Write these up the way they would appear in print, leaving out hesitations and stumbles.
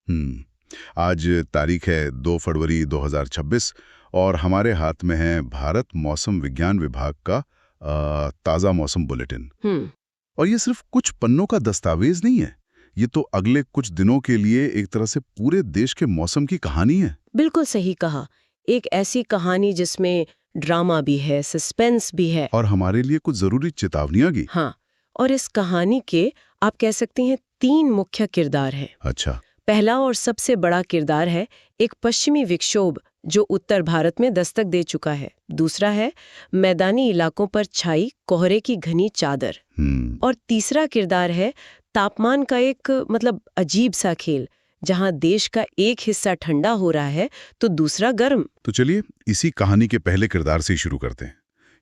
आज तारीख है 2 फरवरी 2026 और हमारे हाथ में है भारत मौसम विज्ञान विभाग का ताज़ा मौसम बुलेटिन। और ये सिर्फ कुछ पन्नों का दस्तावेज नहीं है, ये तो अगले कुछ दिनों के लिए एक तरह से पूरे देश के मौसम की कहानी है। बिल्कुल सही कहा। एक ऐसी कहानी जिसमें ड्रामा भी है, सस्पेंस भी है और हमारे लिए कुछ जरूरी चेतावनियां भी। हाँ, और इस कहानी के आप कह सकते हैं 3 मुख्य किरदार हैं। अच्छा। पहला और सबसे बड़ा किरदार है एक पश्चिमी विक्षोभ जो उत्तर भारत में दस्तक दे चुका है। दूसरा है मैदानी इलाकों पर छाई कोहरे की घनी चादर। और तीसरा किरदार है तापमान का एक अजीब सा खेल, जहां देश का एक हिस्सा ठंडा हो रहा है तो दूसरा गर्म। तो चलिए इसी कहानी के पहले किरदार से ही शुरू करते हैं।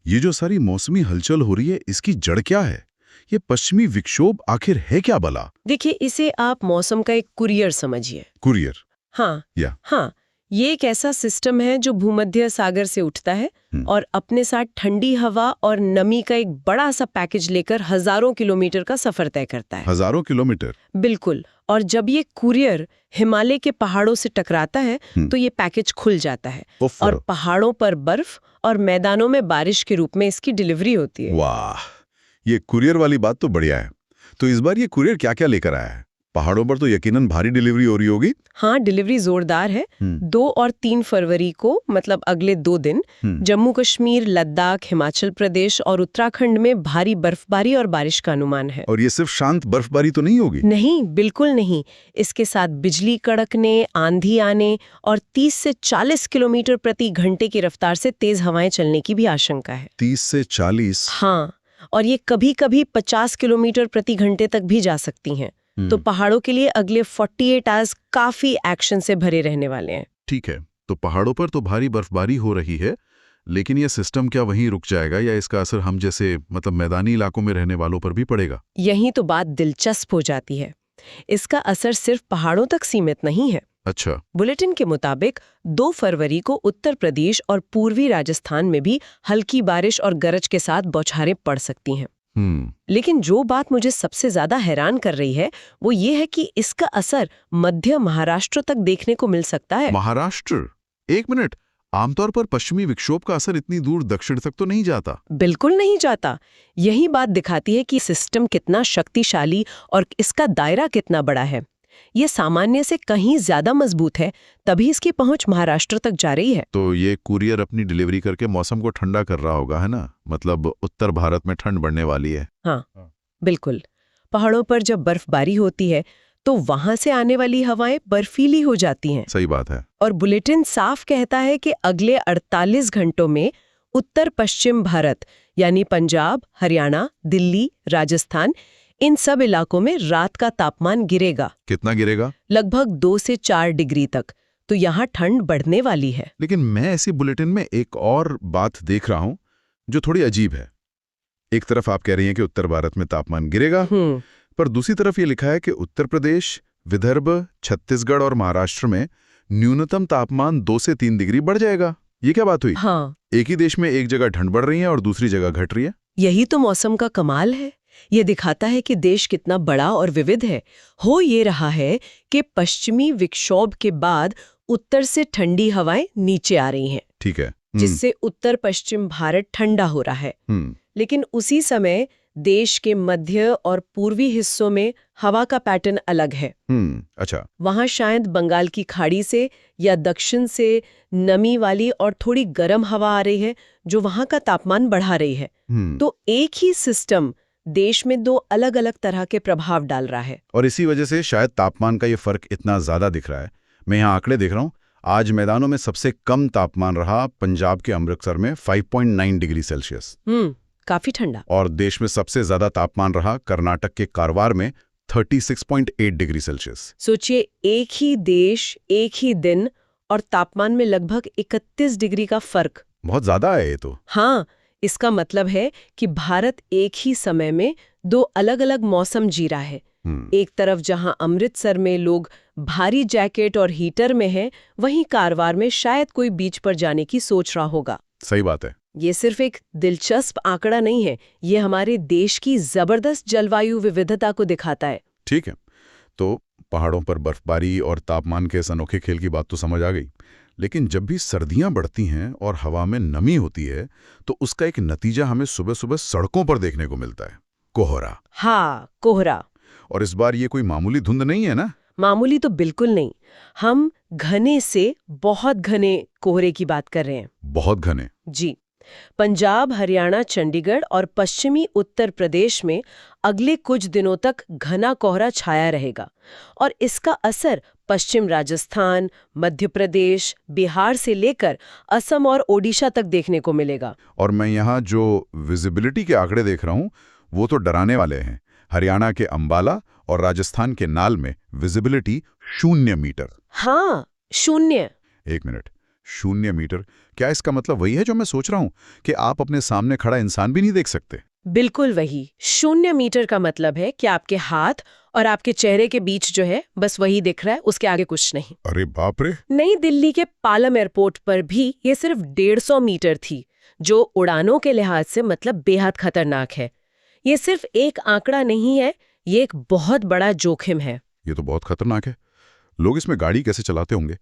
ये जो सारी मौसमी हलचल हो रही है, इसकी जड़ क्या है? ये पश्चिमी विक्षोभ आखिर है क्या भला? देखिए, इसे आप मौसम का एक कुरियर समझिए। कुरियर? हाँ, ये एक ऐसा सिस्टम है जो भूमध्य सागर से उठता है और अपने साथ ठंडी हवा और नमी का एक बड़ा सा पैकेज लेकर हजारों किलोमीटर का सफर तय करता है। हजारों किलोमीटर? बिल्कुल। और जब ये कुरियर हिमालय के पहाड़ों से टकराता है तो ये पैकेज खुल जाता है और पहाड़ों पर बर्फ और मैदानों में बारिश के रूप में इसकी डिलीवरी होती है। वाह, ये कुरियर वाली बात तो बढ़िया है। तो इस बार ये कुरियर क्या-क्या लेकर आया है? पहाड़ों पर तो यकीनन भारी डिलीवरी हो रही होगी। हाँ, डिलीवरी जोरदार है। 2 और 3 फरवरी को अगले 2 दिन जम्मू कश्मीर, लद्दाख, हिमाचल प्रदेश और उत्तराखंड में भारी बर्फबारी और बारिश का अनुमान है। और ये सिर्फ शांत बर्फबारी तो नहीं होगी? नहीं, बिल्कुल नहीं। इसके साथ बिजली कड़कने, आंधी आने और 30 से 40 किलोमीटर प्रति घंटे की रफ्तार से तेज हवाएं चलने की भी आशंका है। 30 से 40? हाँ, और ये कभी-कभी 50 किलोमीटर प्रति घंटे तक भी जा सकती हैं। तो पहाड़ों के लिए अगले 48 आवर्स काफी एक्शन से भरे रहने वाले हैं। ठीक है, तो पहाड़ों पर तो भारी बर्फबारी हो रही है, लेकिन यह सिस्टम क्या वहीं रुक जाएगा या इसका असर हम जैसे मैदानी इलाकों में रहने वालों पर भी पड़ेगा? यही तो बात दिलचस्प हो जाती है। इसका असर सिर्फ पहाड़ों तक सीमित नहीं है। अच्छा। बुलेटिन के मुताबिक 2 फरवरी को उत्तर प्रदेश और पूर्वी राजस्थान में भी हल्की बारिश और गरज के साथ बौछारें पड़ सकती हैं। लेकिन जो बात मुझे सबसे ज्यादा हैरान कर रही है वो ये है कि इसका असर मध्य महाराष्ट्र तक देखने को मिल सकता है। महाराष्ट्र? एक मिनट, आमतौर पर पश्चिमी विक्षोभ का असर इतनी दूर दक्षिण तक तो नहीं जाता। बिल्कुल नहीं जाता। यही बात दिखाती है कि सिस्टम कितना शक्तिशाली और इसका दायरा कितना बड़ा है। ये सामान्य से कहीं ज्यादा मजबूत है, तभी इसकी पहुंच महाराष्ट्र तक जा रही है। तो ये कुरियर अपनी डिलीवरी करके मौसम को ठंडा कर रहा होगा, है ना? उत्तर भारत में ठंड बढ़ने वाली है। हाँ, बिल्कुल। पहाड़ों पर जब बर्फबारी होती है तो वहां से आने वाली हवाएं बर्फीली हो जाती हैं। सही बात है। और बुलेटिन साफ कहता है कि अगले 48 घंटों में उत्तर पश्चिम भारत यानी पंजाब, हरियाणा, दिल्ली, राजस्थान, इन सब इलाकों में रात का तापमान गिरेगा। कितना गिरेगा? लगभग 2 से 4 डिग्री तक। तो यहाँ ठंड बढ़ने वाली है। लेकिन मैं ऐसी बुलेटिन में एक और बात देख रहा हूँ जो थोड़ी अजीब है। एक तरफ आप कह रही हैं कि उत्तर भारत में तापमान गिरेगा, पर दूसरी तरफ ये लिखा है कि उत्तर प्रदेश, विदर्भ, छत्तीसगढ़ और महाराष्ट्र में न्यूनतम तापमान 2 से 3 डिग्री बढ़ जाएगा। ये क्या बात हुई? हाँ, एक ही देश में एक जगह ठंड बढ़ रही है और दूसरी जगह घट रही है। यही तो मौसम का कमाल है। ये दिखाता है कि देश कितना बड़ा और विविध है। हो ये रहा है कि पश्चिमी विक्षोभ के बाद उत्तर से ठंडी हवाएं नीचे आ रही हैं। ठीक है। जिससे उत्तर पश्चिम भारत ठंडा हो रहा है। लेकिन उसी समय देश के मध्य और पूर्वी हिस्सों में हवा का पैटर्न अलग है। अच्छा। वहां शायद बंगाल की खाड़ी से या दक्षिण से नमी वाली और थोड़ी गर्म हवा आ रही है जो वहां का तापमान बढ़ा रही है। तो एक ही सिस्टम देश में 2 अलग-अलग तरह के प्रभाव डाल रहा है। और इसी वजह से शायद तापमान का ये फर्क इतना ज्यादा दिख रहा है। मैं यहाँ आंकड़े देख रहा हूँ। आज मैदानों में सबसे कम तापमान रहा पंजाब के अमृतसर में 5.9 डिग्री सेल्सियस। काफी ठंडा। और देश में सबसे ज्यादा तापमान रहा कर्नाटक के कारवार में 36.8 डिग्री सेल्सियस। सोचिए, एक ही देश, एक ही दिन और तापमान में लगभग 31 डिग्री का फर्क। बहुत ज्यादा है ये तो। हाँ, इसका मतलब है कि भारत एक ही समय में 2 अलग-अलग मौसम जी रहा है। एक तरफ जहां अमृतसर में लोग भारी जैकेट और हीटर में हैं, वहीं कारवार में शायद कोई बीच पर जाने की सोच रहा होगा। सही बात है। ये सिर्फ एक दिलचस्प आंकड़ा नहीं है, ये हमारे देश की जबरदस्त जलवायु विविधता को दिखाता है। ठीक है, तो पहाड़ों पर बर्फबारी और तापमान के इस अनोखे खेल की बात तो समझ आ गई, लेकिन जब भी सर्दियां बढ़ती हैं और हवा में नमी होती है तो उसका एक नतीजा हमें सुबह सुबह सड़कों पर देखने को मिलता है, कोहरा। हाँ, कोहरा। और इस बार ये कोई मामूली धुंध नहीं है ना? मामूली तो बिल्कुल नहीं। हम घने से बहुत घने कोहरे की बात कर रहे हैं। बहुत घने? जी। पंजाब, हरियाणा, चंडीगढ़ और पश्चिमी उत्तर प्रदेश में अगले कुछ दिनों तक घना कोहरा छाया रहेगा और इसका असर पश्चिम राजस्थान, मध्य प्रदेश, बिहार से लेकर असम और ओडिशा तक देखने को मिलेगा। और मैं यहाँ जो विजिबिलिटी के आंकड़े देख रहा हूँ वो तो डराने वाले हैं। हरियाणा के अंबाला और राजस्थान के नाल में विजिबिलिटी 0 मीटर। हाँ, 0। 1 मिनट, 0 मीटर? क्या इसका मतलब वही है जो मैं सोच रहा हूँ कि आप अपने सामने खड़ा इंसान भी नहीं देख सकते? बिल्कुल वही। 0 मीटर का मतलब है कि आपके हाथ और आपके चेहरे के बीच जो है बस वही दिख रहा है, उसके आगे कुछ नहीं। अरे बाप रे! नई दिल्ली के पालम एयरपोर्ट पर भी ये सिर्फ 150 मीटर थी, जो उड़ानों के लिहाज से मतलब बेहद खतरनाक है। ये सिर्फ एक आंकड़ा नहीं है, ये एक बहुत बड़ा जोखिम है। ये तो बहुत खतरनाक है। लोग इसमें गाड़ी कैसे चलाते होंगे?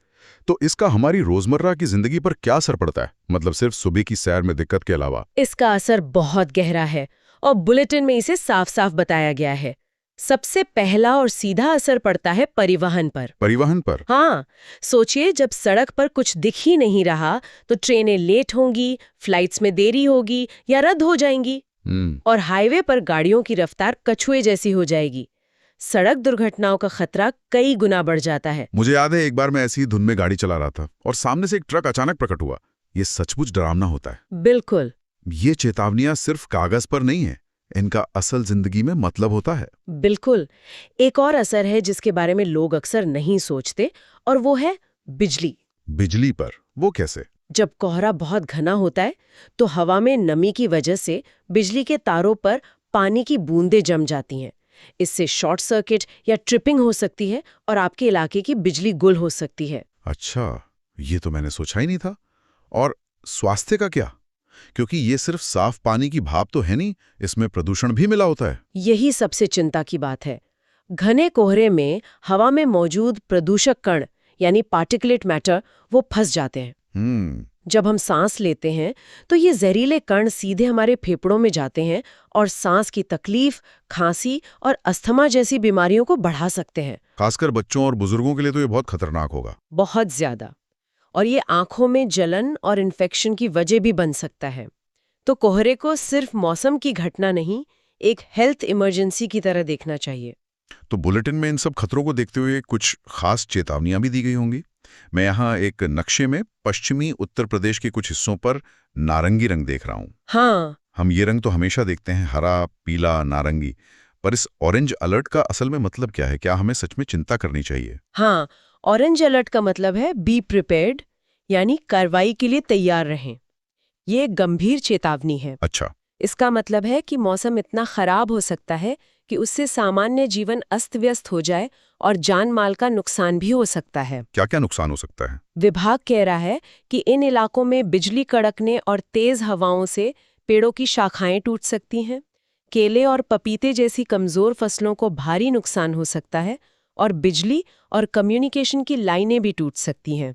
तो इसका हमारी रोजमर्रा की जिंदगी पर क्या असर पड़ता है? मतलब सिर्फ सुबह की सैर में दिक्कत के अलावा? इसका असर बहुत गहरा है और बुलेटिन में इसे साफ साफ बताया गया है। सबसे पहला और सीधा असर पड़ता है परिवहन पर। परिवहन पर? हाँ, सोचिए, जब सड़क पर कुछ दिख ही नहीं रहा तो ट्रेनें लेट होंगी, फ्लाइट्स में देरी होगी या रद्द हो जाएंगी। और हाईवे पर गाड़ियों की रफ्तार कछुए जैसी हो जाएगी। सड़क दुर्घटनाओं का खतरा कई गुना बढ़ जाता है। मुझे याद है एक बार मैं ऐसी ही धुन में गाड़ी चला रहा था और सामने से एक ट्रक अचानक प्रकट हुआ। ये सचमुच डरावना होता है। बिल्कुल। ये चेतावनियां सिर्फ कागज पर नहीं है, इनका असल जिंदगी में मतलब होता है। बिल्कुल। एक और असर है जिसके बारे में लोग अक्सर नहीं सोचते, और वो है बिजली। बिजली पर? वो कैसे? जब कोहरा बहुत घना होता है तो हवा में नमी की वजह से बिजली के तारों पर पानी की बूंदें जम जाती हैं। इससे शॉर्ट सर्किट या ट्रिपिंग हो सकती है और आपके इलाके की बिजली गुल हो सकती है। अच्छा, ये तो मैंने सोचा ही नहीं था। और स्वास्थ्य का क्या? क्योंकि ये सिर्फ साफ पानी की भाप तो है नहीं, इसमें प्रदूषण भी मिला होता है। यही सबसे चिंता की बात है। घने कोहरे में हवा में मौजूद प्रदूषक कण यानी पार्टिकुलेट मैटर वो फंस जाते हैं। जब हम सांस लेते हैं तो ये जहरीले कण सीधे हमारे फेफड़ों में जाते हैं और सांस की तकलीफ, खांसी और अस्थमा जैसी बीमारियों को बढ़ा सकते हैं। खासकर बच्चों और बुजुर्गों के लिए तो ये बहुत खतरनाक होगा। बहुत ज्यादा। और ये आंखों में जलन और इन्फेक्शन की वजह भी बन सकता है। तो कोहरे को सिर्फ मौसम की घटना नहीं, एक हेल्थ इमरजेंसी की तरह देखना चाहिए। तो बुलेटिन में इन सब खतरों को देखते हुए कुछ खास चेतावनियां भी दी गई होंगी। मैं यहाँ एक नक्शे में पश्चिमी उत्तर प्रदेश के कुछ हिस्सों पर नारंगी रंग देख रहा हूँ। हाँ, हम ये रंग तो हमेशा देखते हैं, हरा, पीला, नारंगी, पर इस ऑरेंज अलर्ट का असल में मतलब क्या है? क्या हमें सच में चिंता करनी चाहिए? हाँ, ऑरेंज अलर्ट का मतलब है बी प्रिपेयर्ड, यानी कार्रवाई के लिए तैयार रहें। ये एक गंभीर चेतावनी है। अच्छा। इसका मतलब है कि मौसम इतना खराब हो सकता है कि उससे सामान्य जीवन अस्त व्यस्त हो जाए और जान माल का नुकसान भी हो सकता है। क्या क्या नुकसान हो सकता है? विभाग कह रहा है कि इन इलाकों में बिजली कड़कने और तेज हवाओं से पेड़ों की शाखाएं टूट सकती हैं। केले और पपीते जैसी कमजोर फसलों को भारी नुकसान हो सकता है और बिजली और कम्युनिकेशन की लाइनें भी टूट सकती हैं।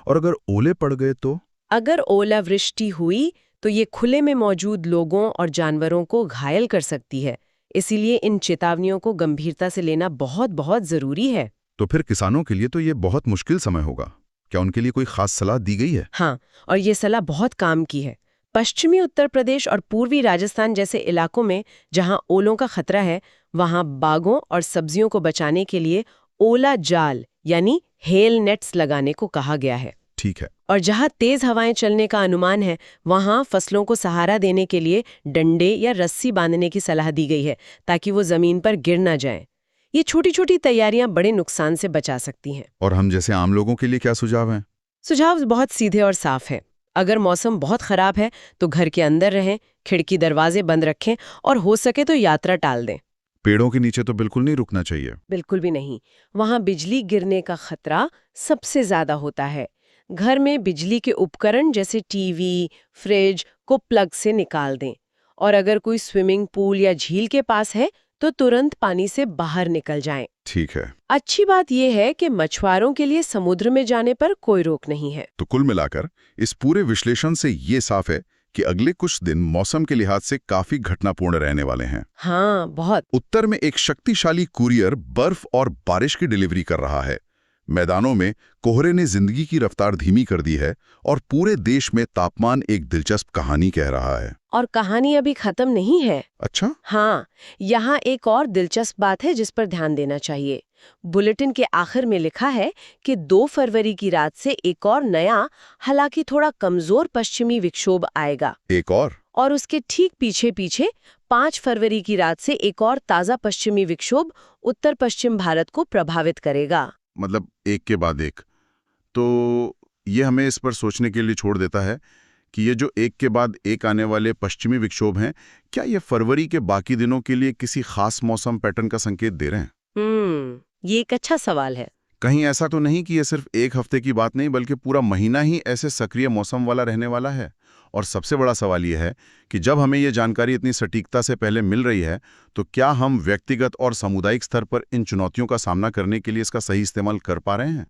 और अगर ओले पड़ गए तो? अगर ओलावृष्टि हुई तो ये खुले में मौजूद लोगों और जानवरों को घायल कर सकती है। इसीलिए इन चेतावनियों को गंभीरता से लेना बहुत बहुत जरूरी है। तो फिर किसानों के लिए तो ये बहुत मुश्किल समय होगा। क्या उनके लिए कोई खास सलाह दी गई है? हाँ, और ये सलाह बहुत काम की है। पश्चिमी उत्तर प्रदेश और पूर्वी राजस्थान जैसे इलाकों में जहां ओलों का खतरा है, वहां बागों और सब्जियों को बचाने के लिए ओला जाल यानी हेल नेट्स लगाने को कहा गया है। ठीक है। और जहां तेज हवाएं चलने का अनुमान है, वहां फसलों को सहारा देने के लिए डंडे या रस्सी बांधने की सलाह दी गई है ताकि वो जमीन पर गिर ना जाएं। ये छोटी छोटी तैयारियां बड़े नुकसान से बचा सकती हैं। और हम जैसे आम लोगों के लिए क्या सुझाव हैं? सुझाव बहुत सीधे और साफ है। अगर मौसम बहुत खराब है तो घर के अंदर रहें, खिड़की दरवाजे बंद रखें और हो सके तो यात्रा टाल दें। पेड़ों के नीचे तो बिल्कुल नहीं रुकना चाहिए। बिल्कुल भी नहीं। वहां बिजली गिरने का खतरा सबसे ज्यादा होता है। घर में बिजली के उपकरण जैसे टीवी, फ्रिज को प्लग से निकाल दें। और अगर कोई स्विमिंग पूल या झील के पास है तो तुरंत पानी से बाहर निकल जाएं। ठीक है। अच्छी बात यह है कि मछुआरों के लिए समुद्र में जाने पर कोई रोक नहीं है। तो कुल मिलाकर इस पूरे विश्लेषण से ये साफ है कि अगले कुछ दिन मौसम के लिहाज से काफी घटनापूर्ण रहने वाले हैं। हाँ, बहुत। उत्तर में एक शक्तिशाली कुरियर बर्फ और बारिश की डिलीवरी कर रहा है। मैदानों में कोहरे ने जिंदगी की रफ्तार धीमी कर दी है और पूरे देश में तापमान एक दिलचस्प कहानी कह रहा है। और कहानी अभी खत्म नहीं है। अच्छा? हाँ, यहाँ एक और दिलचस्प बात है जिस पर ध्यान देना चाहिए। बुलेटिन के आखिर में लिखा है कि 2 फरवरी की रात से एक और नया, हालांकि थोड़ा कमजोर पश्चिमी विक्षोभ आएगा। एक और उसके ठीक पीछे पीछे 5 फरवरी की रात से एक और ताज़ा पश्चिमी विक्षोभ उत्तर पश्चिम भारत को प्रभावित करेगा। मतलब एक के बाद एक। तो ये हमें इस पर सोचने के लिए छोड़ देता है कि ये जो एक के बाद एक आने वाले पश्चिमी विक्षोभ हैं, क्या ये फरवरी के बाकी दिनों के लिए किसी खास मौसम पैटर्न का संकेत दे रहे हैं? ये एक अच्छा सवाल है। कहीं ऐसा तो नहीं कि ये सिर्फ एक हफ्ते की बात नहीं बल्कि पूरा महीना ही ऐसे सक्रिय मौसम वाला रहने वाला है? और सबसे बड़ा सवाल ये है कि जब हमें ये जानकारी इतनी सटीकता से पहले मिल रही है, तो क्या हम व्यक्तिगत और सामुदायिक स्तर पर इन चुनौतियों का सामना करने के लिए इसका सही इस्तेमाल कर पा रहे हैं?